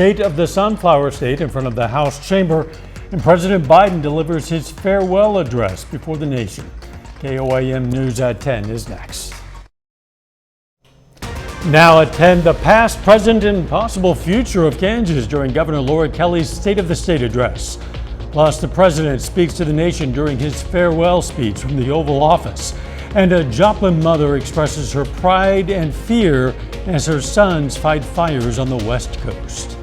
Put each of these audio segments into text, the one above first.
State of the Sunflower State in front of the House chamber, and President Biden delivers his farewell address before the nation. KOAM News at 10 is next. Now at 10, the past, present, and possible future of Kansas during Governor Laura Kelly's State of the State address. Plus, the president speaks to the nation during his farewell speech from the Oval Office. And a Joplin mother expresses her pride and fear as her sons fight fires on the West Coast.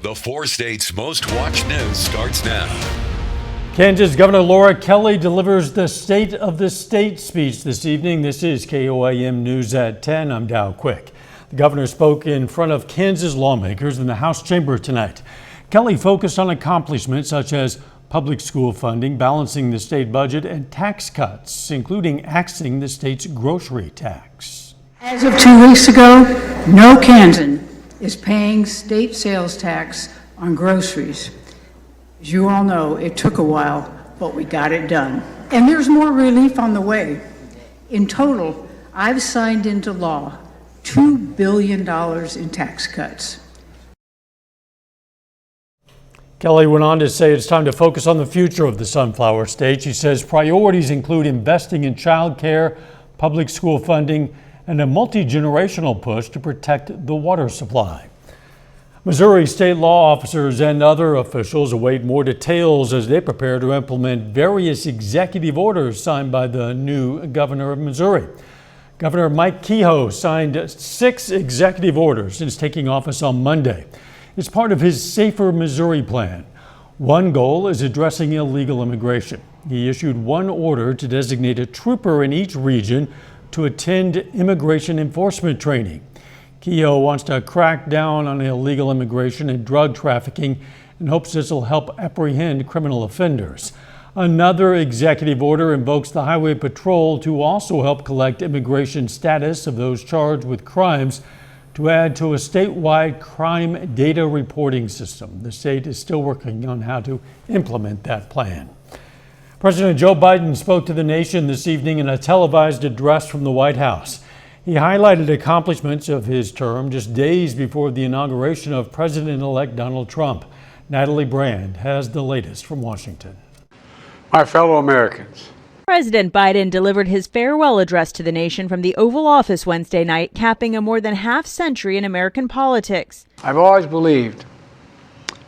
The 4 states' most watched news starts now. Kansas Governor Laura Kelly delivers the State of the State speech this evening. This is KOAM News at 10. I'm Dow Quick. The governor spoke in front of Kansas lawmakers in the House chamber tonight. Kelly focused on accomplishments such as public school funding, balancing the state budget, and tax cuts, including axing the state's grocery tax. As of 2 weeks ago, no Kansan is paying state sales tax on groceries. As you all know, it took a while, but we got it done. And there's more relief on the way. In total, I've signed into law $2 billion in tax cuts. Kelly went on to say it's time to focus on the future of the Sunflower State. She says priorities include investing in child care, public school funding, and a multi-generational push to protect the water supply. Missouri state law officers and other officials await more details as they prepare to implement various executive orders signed by the new governor of Missouri. Governor Mike Kehoe signed 6 executive orders since taking office on Monday. It's part of his Safer Missouri plan. One goal is addressing illegal immigration. He issued one order to designate a trooper in each region to attend immigration enforcement training. Kehoe wants to crack down on illegal immigration and drug trafficking and hopes this will help apprehend criminal offenders. Another executive order invokes the Highway Patrol to also help collect immigration status of those charged with crimes to add to a statewide crime data reporting system. The state is still working on how to implement that plan. President Joe Biden spoke to the nation this evening in a televised address from the White House. He highlighted accomplishments of his term just days before the inauguration of President-elect Donald Trump. Natalie Brand has the latest from Washington. My fellow Americans, President Biden delivered his farewell address to the nation from the Oval Office Wednesday night, capping a more than half-century in American politics. I've always believed,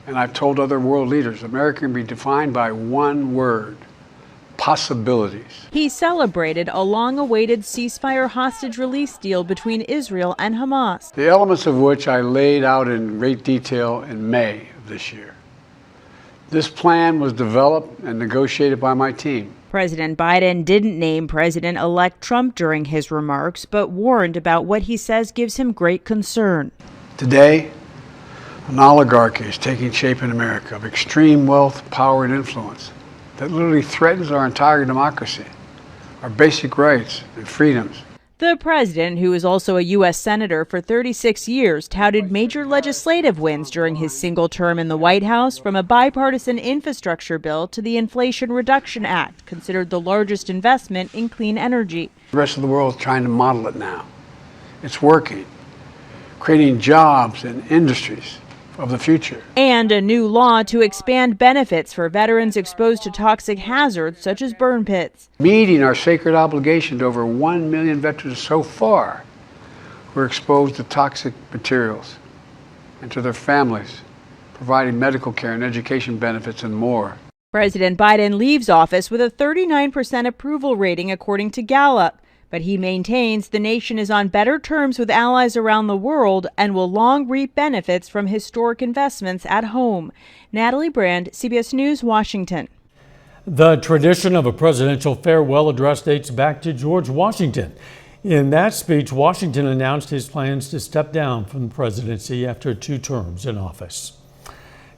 and I've told other world leaders, America can be defined by one word: possibilities. He celebrated a long-awaited ceasefire hostage release deal between Israel and Hamas, The elements of which I laid out in great detail in May of this year. This plan was developed and negotiated by my team. President Biden didn't name President-elect Trump during his remarks, but warned about what he says gives him great concern. Today, an oligarchy is taking shape in America of extreme wealth, power, and influence that literally threatens our entire democracy, our basic rights and freedoms. The president, who is also a U.S. Senator for 36 years, touted major legislative wins during his single term in the White House, from a bipartisan infrastructure bill to the Inflation Reduction Act, considered the largest investment in clean energy. The rest of the world is trying to model it now. It's working, creating jobs and industries of the future. And a new law to expand benefits for veterans exposed to toxic hazards such as burn pits. Meeting our sacred obligation to over 1 million veterans so far who are exposed to toxic materials, and to their families, providing medical care and education benefits and more. President Biden leaves office with a 39% approval rating according to Gallup. But he maintains the nation is on better terms with allies around the world and will long reap benefits from historic investments at home. Natalie Brand, CBS News, Washington. The tradition of a presidential farewell address dates back to George Washington. In that speech, Washington announced his plans to step down from the presidency after 2 terms in office.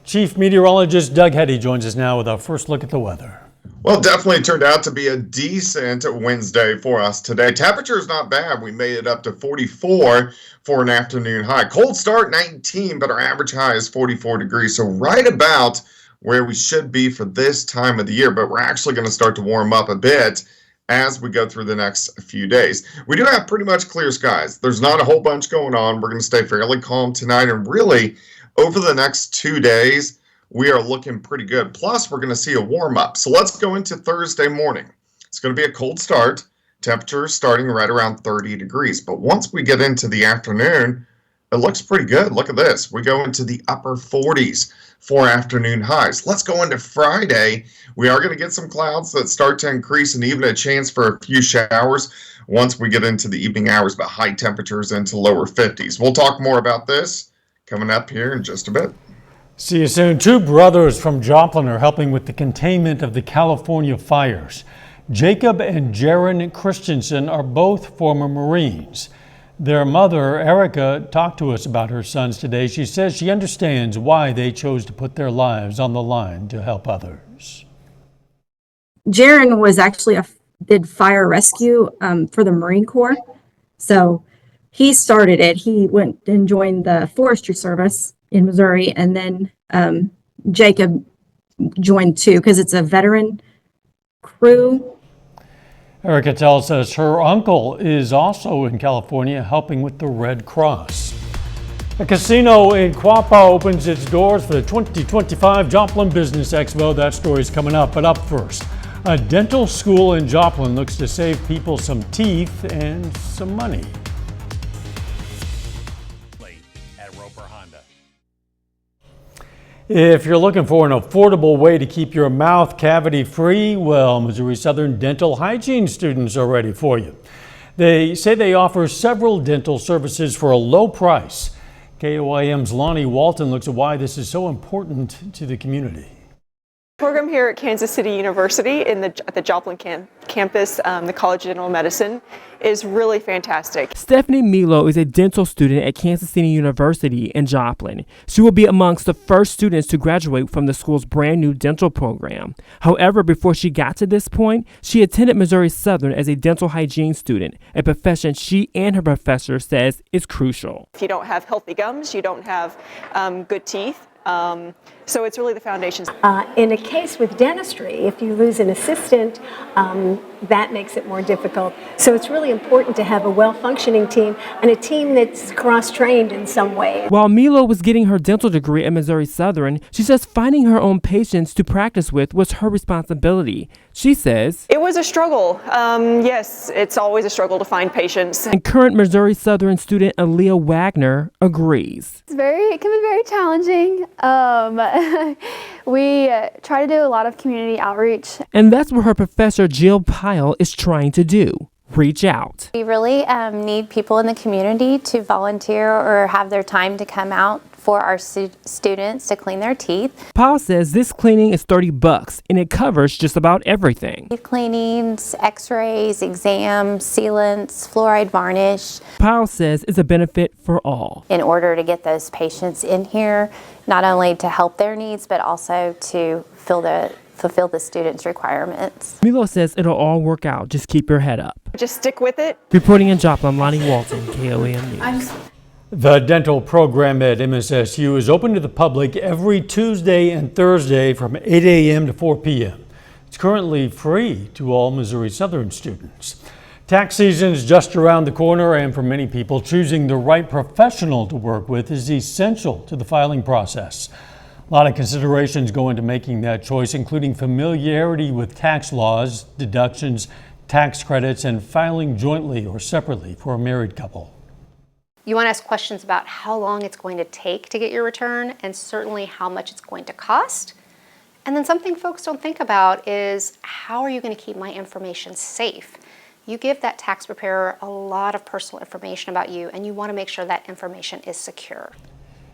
Chief Meteorologist Doug Hetty joins us now with our first look at the weather. Well, it definitely turned out to be a decent Wednesday for us today. Temperature is not bad. We made it up to 44 for an afternoon high. Cold start, 19, but our average high is 44 degrees. So right about where we should be for this time of the year. But we're actually going to start to warm up a bit as we go through the next few days. We do have pretty much clear skies. There's not a whole bunch going on. We're going to stay fairly calm tonight and really over the next 2 days, we are looking pretty good. Plus, we're going to see a warm up. So let's go into Thursday morning. It's going to be a cold start. Temperatures starting right around 30 degrees. But once we get into the afternoon, it looks pretty good. Look at this. We go into the upper 40s for afternoon highs. Let's go into Friday. We are going to get some clouds that start to increase and even a chance for a few showers once we get into the evening hours, but high temperatures into lower 50s. We'll talk more about this coming up here in just a bit. See you soon. Two brothers from Joplin are helping with the containment of the California fires. Jacob and Jaron Christensen are both former Marines. Their mother, Erica, talked to us about her sons today. She says she understands why they chose to put their lives on the line to help others. Jaron was actually did fire rescue for the Marine Corps. So he started it. He went and joined the Forestry Service in Missouri. And then Jacob joined too, because it's a veteran crew. Erica tells us her uncle is also in California helping with the Red Cross. A casino in Quapaw opens its doors for the 2025 Joplin Business Expo. That story is coming up, but up first. A dental school in Joplin looks to save people some teeth and some money. If you're looking for an affordable way to keep your mouth cavity free, well, Missouri Southern dental hygiene students are ready for you. They say they offer several dental services for a low price. KOIM's Lonnie Walton looks at why this is so important to the community. Program here at Kansas City University at the Joplin campus, the College of Dental Medicine, is really fantastic. Stephanie Milo is a dental student at Kansas City University in Joplin. She will be amongst the first students to graduate from the school's brand new dental program. However, before she got to this point, she attended Missouri Southern as a dental hygiene student, a profession she and her professor says is crucial. If you don't have healthy gums, you don't have good teeth. So it's really the foundation. In a case with dentistry, if you lose an assistant, that makes it more difficult. So it's really important to have a well-functioning team and a team that's cross-trained in some way. While Milo was getting her dental degree at Missouri Southern, she says finding her own patients to practice with was her responsibility. She says, it was a struggle. Yes, it's always a struggle to find patients. And current Missouri Southern student Aaliyah Wagner agrees. It can be very challenging. We try to do a lot of community outreach. And that's what her professor Jill Pyle is trying to do. Reach out. We really need people in the community to volunteer or have their time to come out for our students to clean their teeth. Pyle says this cleaning is $30 and it covers just about everything. Teeth cleanings, x-rays, exams, sealants, fluoride varnish. Pyle says it's a benefit for all. In order to get those patients in here, not only to help their needs, but also to fulfill the students' requirements. Milo says it'll all work out. Just keep your head up. Just stick with it. Reporting in Joplin, Lonnie Walton, KOAM News. The dental program at MSSU is open to the public every Tuesday and Thursday from 8 a.m. to 4 p.m. It's currently free to all Missouri Southern students. Tax season is just around the corner, and for many people, choosing the right professional to work with is essential to the filing process. A lot of considerations go into making that choice, including familiarity with tax laws, deductions, tax credits, and filing jointly or separately for a married couple. You want to ask questions about how long it's going to take to get your return and certainly how much it's going to cost. And then something folks don't think about is how are you going to keep my information safe? You give that tax preparer a lot of personal information about you and you want to make sure that information is secure.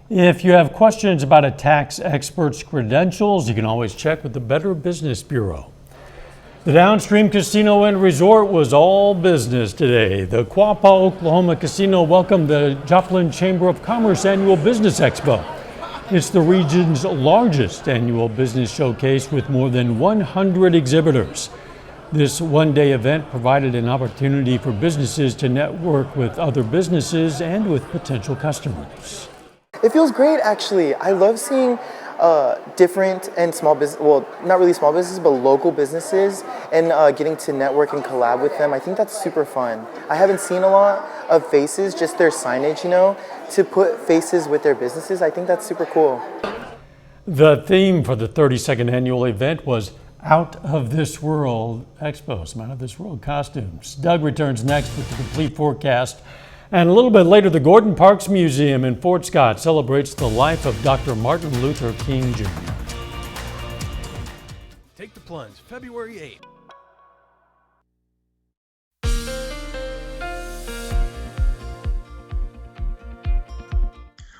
If you have questions about a tax expert's credentials, you can always check with the Better Business Bureau. The Downstream Casino and Resort was all business today. The Quapaw, Oklahoma Casino welcomed the Joplin Chamber of Commerce Annual Business Expo. It's the region's largest annual business showcase with more than 100 exhibitors. This one-day event provided an opportunity for businesses to network with other businesses and with potential customers. It feels great, actually. I love seeing different and small business, well, not really small businesses, but local businesses, and getting to network and collab with them. I think that's super fun. I haven't seen a lot of faces, just their signage, to put faces with their businesses. I think that's super cool. The theme for the 32nd annual event was Out of This World Expo, some out of this world costumes. Doug returns next with the complete forecast. And a little bit later, the Gordon Parks Museum in Fort Scott celebrates the life of Dr. Martin Luther King Jr. Take the Plunge, February 8th.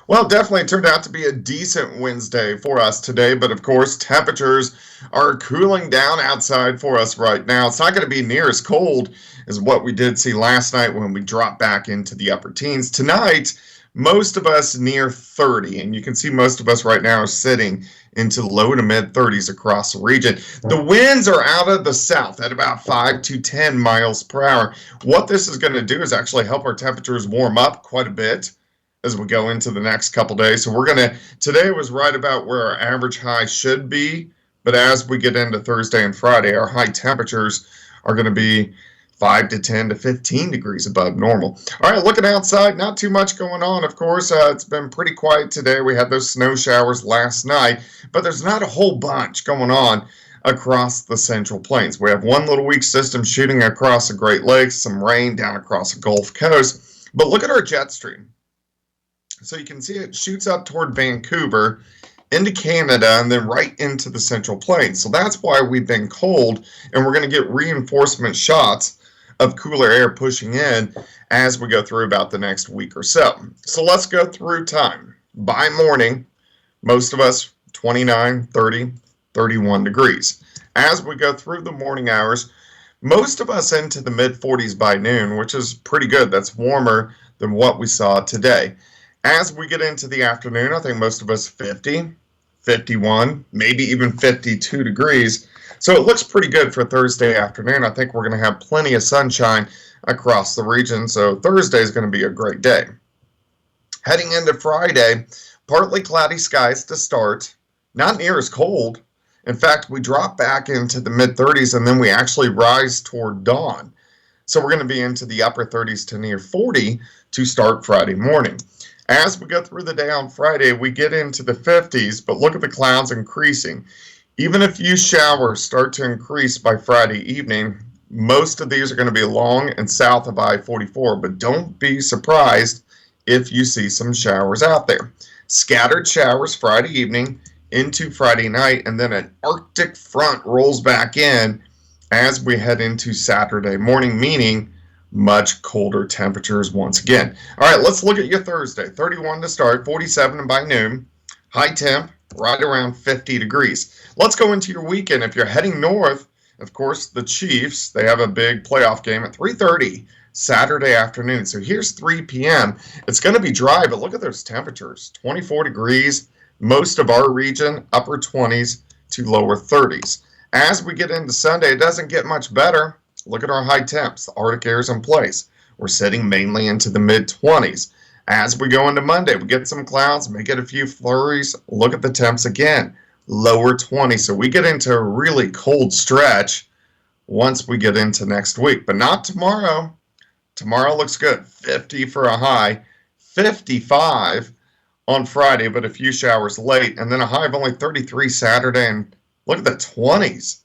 Well, it definitely turned out to be a decent Wednesday for us today, but of course, temperatures are cooling down outside for us right now. It's not going to be near as cold as what we did see last night when we dropped back into the upper teens. Tonight, most of us near 30, and you can see most of us right now are sitting into the low to mid 30s across the region. The winds are out of the south at about 5 to 10 miles per hour. What this is going to do is actually help our temperatures warm up quite a bit as we go into the next couple days. So today was right about where our average high should be, but as we get into Thursday and Friday, our high temperatures are going to be 5 to 10 to 15 degrees above normal. All right, looking outside, not too much going on. Of course, it's been pretty quiet today. We had those snow showers last night, but there's not a whole bunch going on across the Central Plains. We have one little weak system shooting across the Great Lakes, some rain down across the Gulf Coast, but look at our jet stream. So you can see it shoots up toward Vancouver, into Canada, and then right into the Central Plains. So that's why we've been cold, and we're going to get reinforcement shots of cooler air pushing in as we go through about the next week or so. So let's go through time. By morning, most of us 29, 30, 31 degrees. As we go through the morning hours, most of us into the mid 40s by noon, which is pretty good. That's warmer than what we saw today. As we get into the afternoon, I think most of us 50, 51, maybe even 52 degrees. So it looks pretty good for Thursday afternoon. I think we're going to have plenty of sunshine across the region. So Thursday is going to be a great day. Heading into Friday, partly cloudy skies to start, not near as cold. In fact, we drop back into the mid 30s and then we actually rise toward dawn. So we're going to be into the upper 30s to near 40 to start Friday morning. As we go through the day on Friday, we get into the 50s, but look at the clouds increasing. Even a few showers start to increase by Friday evening. Most of these are going to be along and south of I-44, but don't be surprised if you see some showers out there. Scattered showers Friday evening into Friday night, and then an Arctic front rolls back in as we head into Saturday morning, meaning much colder temperatures once again. All right, let's look at your Thursday. 31 to start, 47 by noon. High temp, right around 50 degrees. Let's go into your weekend. If you're heading north, of course, the Chiefs, they have a big playoff game at 3:30 Saturday afternoon. So here's 3 p.m. It's going to be dry, but look at those temperatures. 24 degrees, most of our region, upper 20s to lower 30s. As we get into Sunday, it doesn't get much better. Look at our high temps. The Arctic air is in place. We're sitting mainly into the mid-20s. As we go into Monday, we get some clouds, may get a few flurries. Look at the temps again, lower 20. So we get into a really cold stretch once we get into next week, but not tomorrow. Tomorrow looks good. 50 for a high, 55 on Friday, but a few showers late, and then a high of only 33 Saturday, and look at the 20s.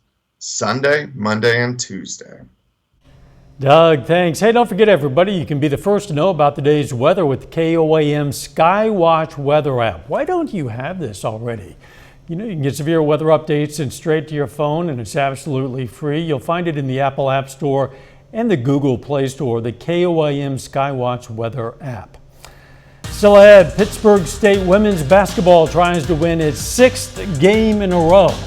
Sunday, Monday, and Tuesday. Doug, thanks. Hey, don't forget, everybody, you can be the first to know about the day's weather with the KOAM Skywatch weather app. Why don't you have this already? You know, you can get severe weather updates sent straight to your phone, and it's absolutely free. You'll find it in the Apple App Store and the Google Play Store, the KOAM Skywatch weather app. Still ahead, Pittsburgh State women's basketball tries to win its 6th game in a row.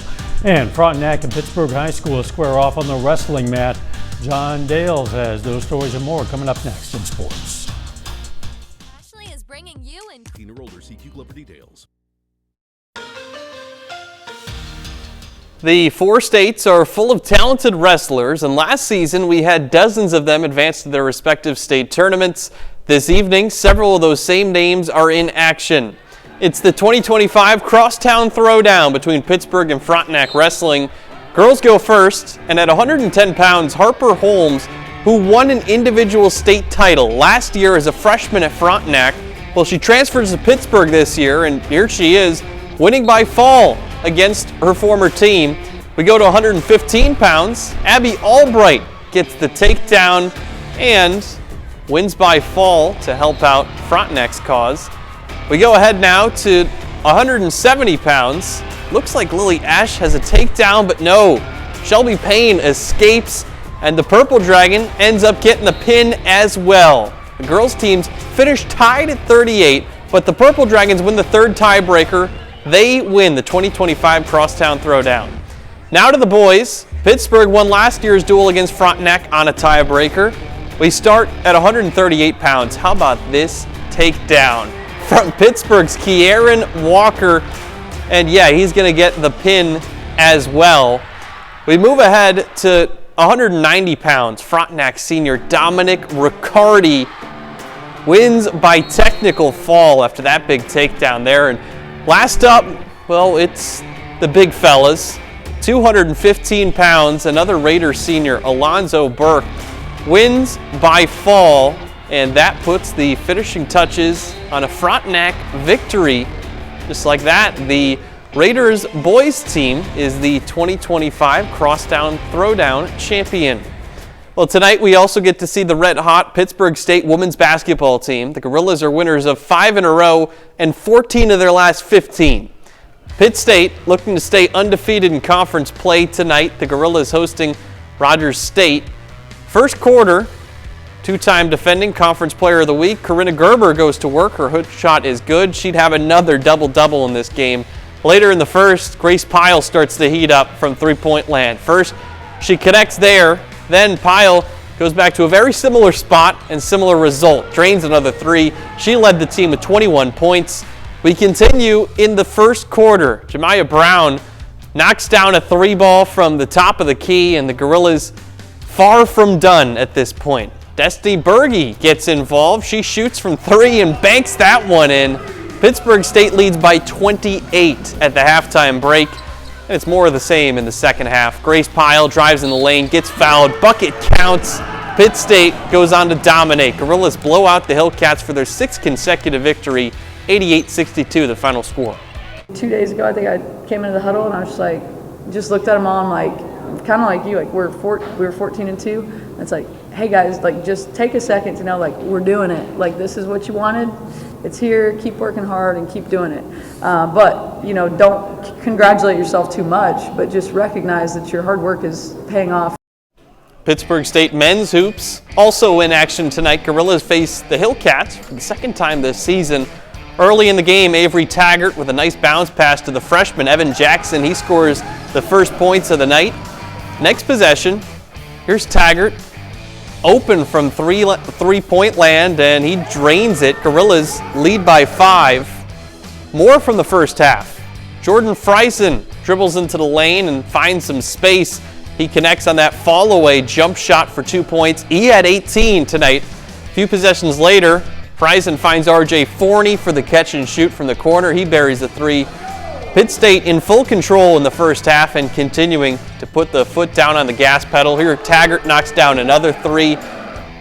And Frontenac and Pittsburgh High School square off on the wrestling mat. John Dales has those stories and more coming up next in sports. Ashley is bringing you in. Teen or older, see Q Club for details. The 4 states are full of talented wrestlers, and last season we had dozens of them advance to their respective state tournaments. This evening, several of those same names are in action. It's the 2025 Crosstown Throwdown between Pittsburgh and Frontenac Wrestling. Girls go first, and at 110 pounds, Harper Holmes, who won an individual state title last year as a freshman at Frontenac, well, she transfers to Pittsburgh this year, and here she is, winning by fall against her former team. We go to 115 pounds. Abby Albright gets the takedown and wins by fall to help out Frontenac's cause. We go ahead now to 170 pounds. Looks like Lily Ash has a takedown, but no. Shelby Payne escapes, and the Purple Dragon ends up getting the pin as well. The girls' teams finish tied at 38, but the Purple Dragons win the third tiebreaker. They win the 2025 Crosstown Throwdown. Now to the boys. Pittsburgh won last year's duel against Frontenac on a tiebreaker. We start at 138 pounds. How about this takedown from Pittsburgh's Kieran Walker? And yeah, he's going to get the pin as well. We move ahead to 190 pounds. Frontenac senior Dominic Riccardi wins by technical fall after that big takedown there. And last up, well, it's the big fellas. 215 pounds, another Raider senior, Alonzo Burke, wins by fall, and that puts the finishing touches on a Frontenac victory. Just like that, the Raiders boys team is the 2025 Crosstown Throwdown champion. Well, tonight we also get to see the red-hot Pittsburgh State women's basketball team. The Gorillas are winners of 5 in a row and 14 of their last 15. Pitt State looking to stay undefeated in conference play tonight. The Gorillas hosting Rogers State. First quarter, two-time defending Conference Player of the Week, Corinna Gerber goes to work. Her hook shot is good. She'd have another double-double in this game. Later in the first, Grace Pyle starts to heat up from three-point land. First, she connects there. Then Pyle goes back to a very similar spot and similar result. Drains another three. She led the team with 21 points. We continue in the first quarter. Jemiah Brown knocks down a three ball from the top of the key, and the Gorillas far from done at this point. Destiny Berge gets involved. She shoots from three and banks that one in. Pittsburgh State leads by 28 at the halftime break, and it's more of the same in the second half. Grace Pyle drives in the lane, gets fouled, bucket counts. Pitt State goes on to dominate. Gorillas blow out the Hillcats for their sixth consecutive victory. 88-62, the final score. 2 days ago, I think I came into the huddle and I was just like, just looked at them all. I'm like, kind of like you, like we were 14-2. It's like, hey guys, like just take a second to know, like we're doing it. Like this is what you wanted. It's here. Keep working hard and keep doing it. But you know, don't congratulate yourself too much, but just recognize that your hard work is paying off. Pittsburgh State men's hoops also in action tonight. Gorillas face the Hillcats for the second time this season. Early in the game, Avery Taggart with a nice bounce pass to the freshman Evan Jackson. He scores the first points of the night. Next possession, here's Taggart, open from three-point land, and he drains it. Gorillas lead by 5. More from the first half. Jordan Friesen dribbles into the lane and finds some space. He connects on that fall-away jump shot for 2 points. He had 18 tonight. A few possessions later, Friesen finds R.J. Forney for the catch and shoot from the corner. He buries the three. Pitt State in full control in the first half and continuing to put the foot down on the gas pedal. Here, Taggart knocks down another three.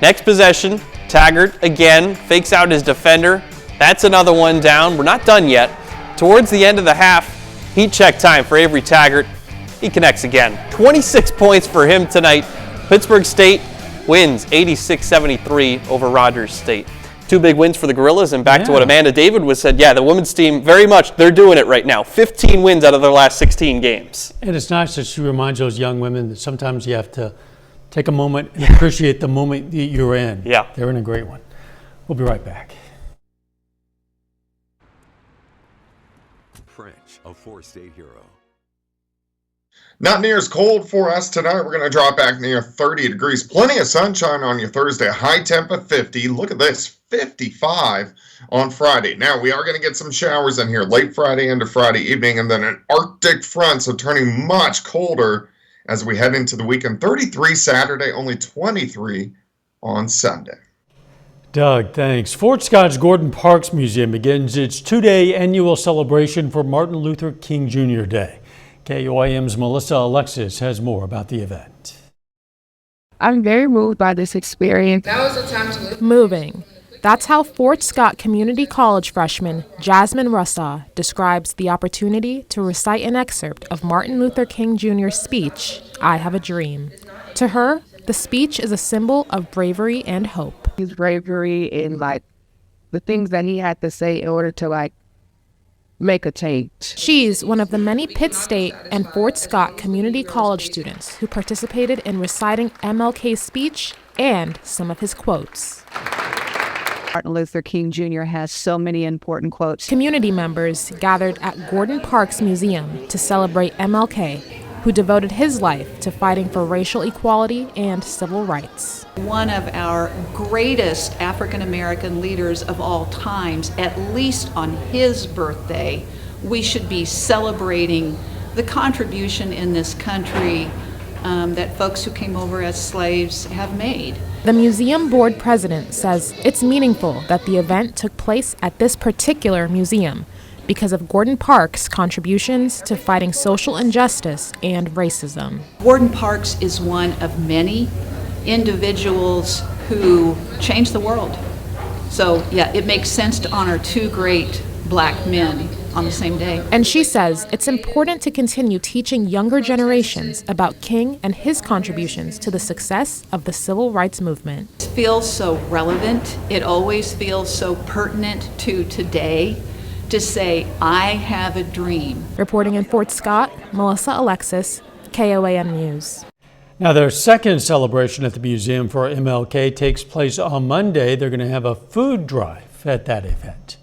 Next possession, Taggart again fakes out his defender. That's another one down. We're not done yet. Towards the end of the half, heat check time for Avery Taggart. He connects again. 26 points for him tonight. Pittsburgh State wins 86-73 over Rogers State. 2 big wins for the Gorillas, and back to what Amanda David was said, the women's team, very much, they're doing it right now. 15 wins out of their last 16 games. And it's nice that she reminds those young women that sometimes you have to take a moment and appreciate the moment that you're in. Yeah. They're in a great one. We'll be right back. French, a 4-state hero. Not near as cold for us tonight. We're going to drop back near 30 degrees. Plenty of sunshine on your Thursday. High temp of 50. Look at this, 55 on Friday. Now, we are going to get some showers in here late Friday into Friday evening, and then an Arctic front, so turning much colder as we head into the weekend. 33 Saturday, only 23 on Sunday. Doug, thanks. Fort Scott's Gordon Parks Museum begins its two-day annual celebration for Martin Luther King Jr. Day. KOIM's Melissa Alexis has more about the event. I'm very moved by this experience. Now is the time to live. Moving. That's how Fort Scott Community College freshman Jasmine Russaw describes the opportunity to recite an excerpt of Martin Luther King Jr.'s speech, I Have a Dream. To her, the speech is a symbol of bravery and hope. His bravery and the things that he had to say in order to make a change. She's one of the many Pitt State and Fort Scott Community College students who participated in reciting MLK's speech and some of his quotes. Martin Luther King Jr. has so many important quotes. Community members gathered at Gordon Parks Museum to celebrate MLK, who devoted his life to fighting for racial equality and civil rights. One of our greatest African American leaders of all times, at least on his birthday, we should be celebrating the contribution in this country that folks who came over as slaves have made. The museum board president says it's meaningful that the event took place at this particular museum because of Gordon Parks' contributions to fighting social injustice and racism. Gordon Parks is one of many individuals who changed the world. So yeah, it makes sense to honor two great black men on the same day. And she says it's important to continue teaching younger generations about King and his contributions to the success of the civil rights movement. It feels so relevant. It always feels so pertinent to today to say, I have a dream. Reporting in Fort Scott, Melissa Alexis, KOAM News. Now, their second celebration at the museum for MLK takes place on Monday. They're going to have a food drive at that event.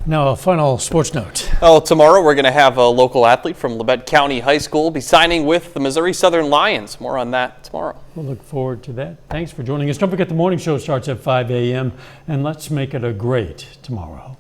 Now, a final sports note. Oh, tomorrow we're going to have a local athlete from Labette County High School be signing with the Missouri Southern Lions. More on that tomorrow. We'll look forward to that. Thanks for joining us. Don't forget the morning show starts at 5 a.m. and let's make it a great tomorrow.